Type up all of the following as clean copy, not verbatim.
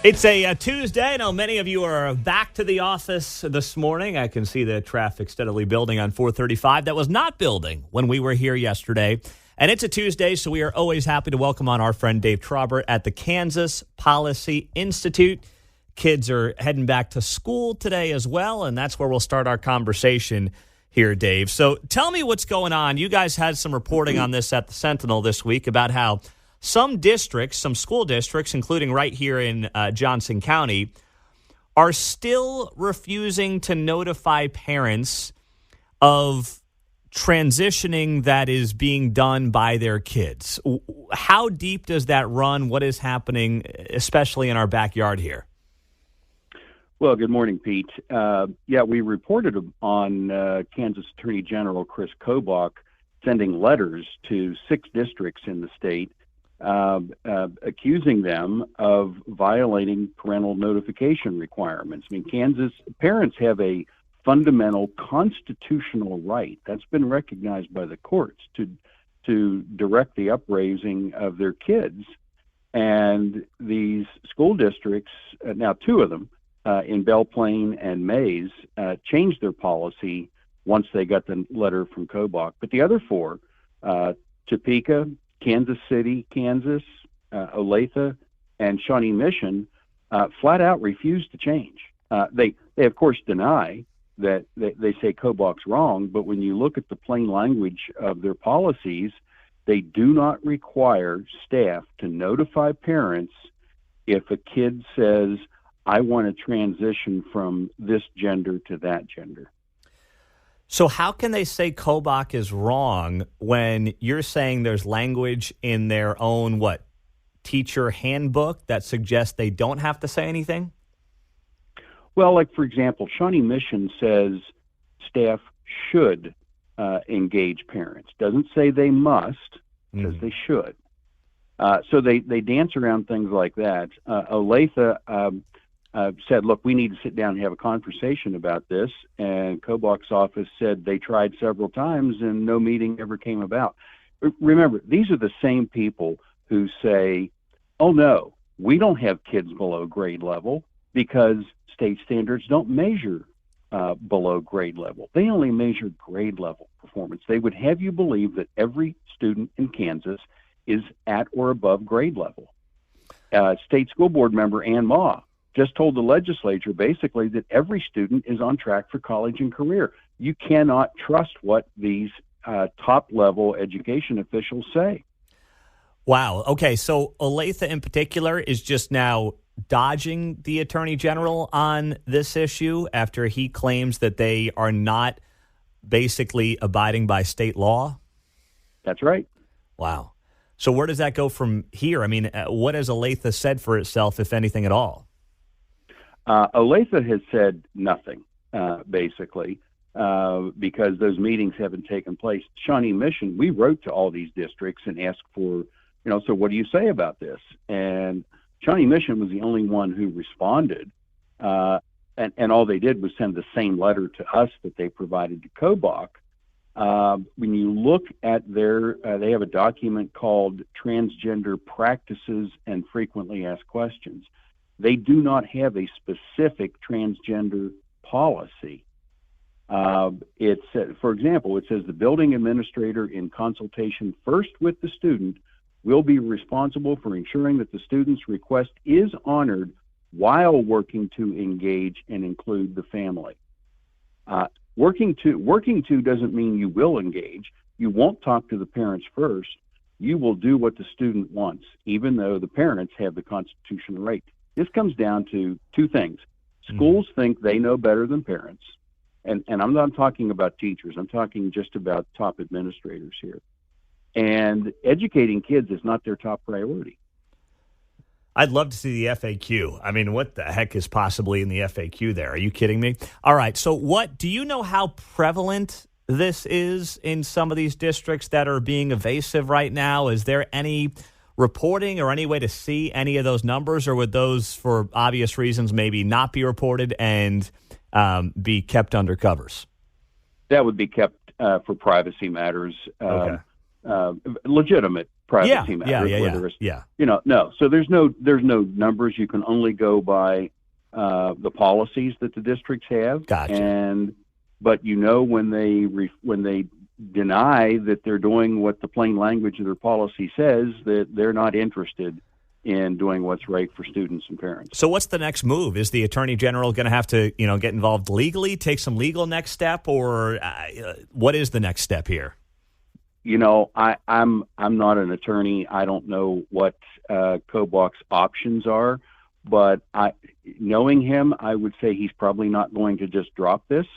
It's a Tuesday. I know many of you are back to the office this morning. I can see the traffic steadily building on 435. That was not building when we were here yesterday. And it's a Tuesday, so we are always happy to welcome on our friend Dave Trabert at the Kansas Policy Institute. Kids are heading back to school today as well, and that's where we'll start our conversation here, Dave. So tell me what's going on. You guys had some reporting on this at the Sentinel this week about how some districts, some school districts, including right here in Johnson County, are still refusing to notify parents of transitioning that is being done by their kids. How deep does that run? What is happening, especially in our backyard here? Well, good morning, Pete. We reported on Kansas Attorney General Chris Kobach sending letters to 6 districts in the state accusing them of violating parental notification requirements. I mean, Kansas parents have a fundamental constitutional right that's been recognized by the courts to direct the upraising of their kids. And these school districts, now 2 of them, in Belle Plaine and Mays, changed their policy once they got the letter from Kobach. But the other 4, Topeka, Kansas City, Kansas, Olathe, and Shawnee Mission, flat out refused to change. They of course deny that they say Kobach's wrong, but when you look at the plain language of their policies, they do not require staff to notify parents if a kid says, I want to transition from this gender to that gender. So how can they say Kobach is wrong when you're saying there's language in their own, teacher handbook that suggests they don't have to say anything? Well, like, for example, Shawnee Mission says staff should engage parents. Doesn't say they must, says they should. So they dance around things like that. Olathe said, look, we need to sit down and have a conversation about this. And Kobach's office said they tried several times and no meeting ever came about. Remember, these are the same people who say, oh, no, we don't have kids below grade level because state standards don't measure below grade level. They only measure grade level performance. They would have you believe that every student in Kansas is at or above grade level. State School Board member Ann Ma just told the legislature basically that every student is on track for college and career. You cannot trust what these top-level education officials say. Wow. Okay, so Olathe in particular is just now dodging the Attorney General on this issue after he claims that they are not basically abiding by state law? That's right. Wow. So where does that go from here? I mean, what has Olathe said for itself, if anything at all? Olathe has said nothing, basically, because those meetings haven't taken place. Shawnee Mission, we wrote to all these districts and asked for, so what do you say about this? And Shawnee Mission was the only one who responded, and all they did was send the same letter to us that they provided to Kobach. When you look at they have a document called Transgender Practices and Frequently Asked Questions. They do not have a specific transgender policy. For example, it says the building administrator, in consultation first with the student, will be responsible for ensuring that the student's request is honored while working to engage and include the family. Working to doesn't mean you will engage. You won't talk to the parents first. You will do what the student wants, even though the parents have the constitutional right. This comes down to 2 things. Schools think they know better than parents, and I'm not talking about teachers. I'm talking just about top administrators here. And educating kids is not their top priority. I'd love to see the FAQ. I mean, what the heck is possibly in the FAQ there? Are you kidding me? All right, so do you know how prevalent this is in some of these districts that are being evasive right now? Is there any reporting or any way to see any of those numbers, or would those, for obvious reasons, maybe not be reported and be kept under covers? That would be kept for privacy matters. Okay. Legitimate privacy matters. No. So there's no numbers. You can only go by the policies that the districts have. Gotcha. But when they deny that they're doing what the plain language of their policy says, that they're not interested in doing what's right for students and parents. So what's the next move? Is the Attorney General going to have to, get involved legally, take some legal next step, or what is the next step here? I'm not an attorney. I don't know what Kobach's options are, but knowing him, I would say he's probably not going to just drop this.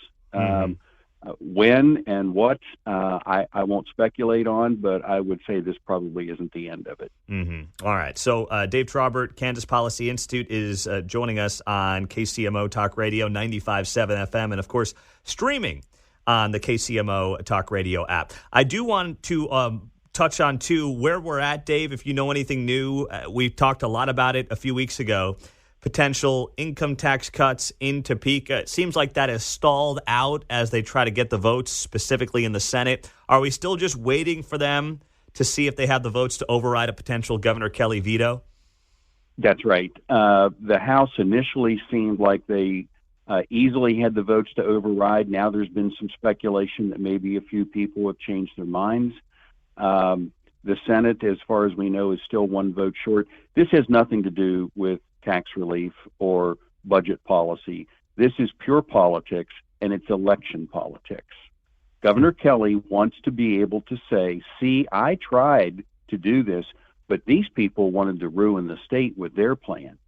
When and what, I won't speculate on, but I would say this probably isn't the end of it. All right. So Dave Trabert, Kansas Policy Institute, is joining us on KCMO Talk Radio, 95.7 FM, and, of course, streaming on the KCMO Talk Radio app. I do want to touch on, too, where we're at, Dave, if you know anything new. We talked a lot about it a few weeks ago. Potential income tax cuts in Topeka. It seems like that has stalled out as they try to get the votes, specifically in the Senate. Are we still just waiting for them to see if they have the votes to override a potential Governor Kelly veto? That's right. The House initially seemed like they easily had the votes to override. Now there's been some speculation that maybe a few people have changed their minds. The Senate, as far as we know, is still one vote short. This has nothing to do with tax relief or budget policy. This is pure politics, and it's election politics. Governor Kelly wants to be able to say, see, I tried to do this, but these people wanted to ruin the state with their plan.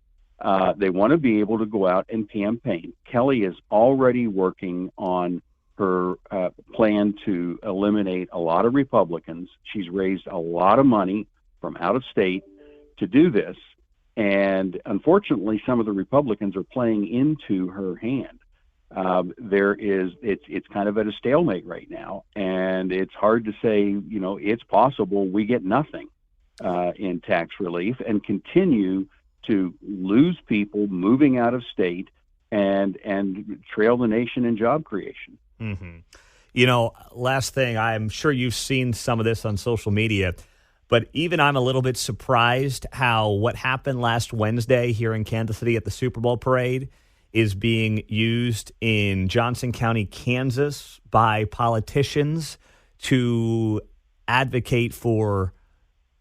They want to be able to go out and campaign. Kelly is already working on her plan to eliminate a lot of Republicans. She's raised a lot of money from out of state to do this. And unfortunately, some of the Republicans are playing into her hand. It's kind of at a stalemate right now, and it's hard to say, it's possible we get nothing in tax relief and continue to lose people moving out of state and trail the nation in job creation. Last thing, I'm sure you've seen some of this on social media. But even I'm a little bit surprised how what happened last Wednesday here in Kansas City at the Super Bowl parade is being used in Johnson County, Kansas, by politicians to advocate for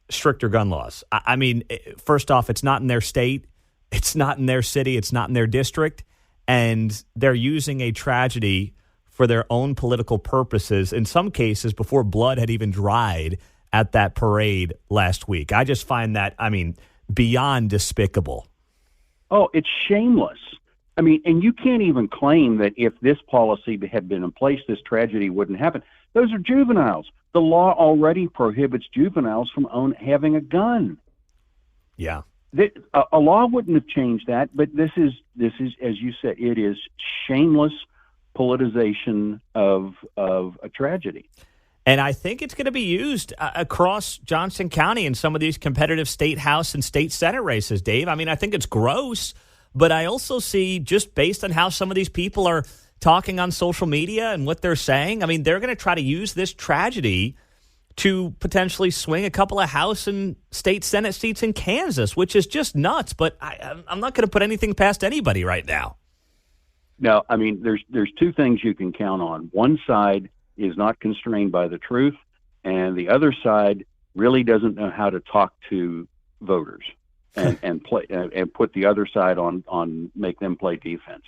stricter gun laws. I mean, first off, it's not in their state, it's not in their city, it's not in their district, and they're using a tragedy for their own political purposes, in some cases before blood had even dried at that parade last week. I just find that, beyond despicable. Oh, it's shameless. And you can't even claim that if this policy had been in place, this tragedy wouldn't happen. Those are juveniles. The law already prohibits juveniles from having a gun. Yeah. A law wouldn't have changed that, but this is, as you said, it is shameless politicization of a tragedy. And I think it's going to be used across Johnson County in some of these competitive state House and state Senate races, Dave. I think it's gross, but I also see, just based on how some of these people are talking on social media and what they're saying, they're going to try to use this tragedy to potentially swing a couple of House and state Senate seats in Kansas, which is just nuts. But I'm not going to put anything past anybody right now. No, there's two things you can count on. One side is not constrained by the truth, and the other side really doesn't know how to talk to voters and play and put the other side on make them play defense.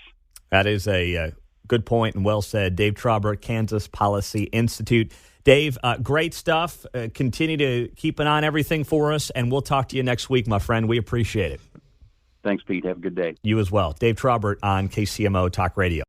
That is a good point and well said. Dave Trabert, Kansas Policy Institute. Dave, great stuff. Continue to keep an eye on everything for us, and we'll talk to you next week, my friend. We appreciate it. Thanks, Pete. Have a good day. You as well. Dave Trabert on KCMO Talk Radio.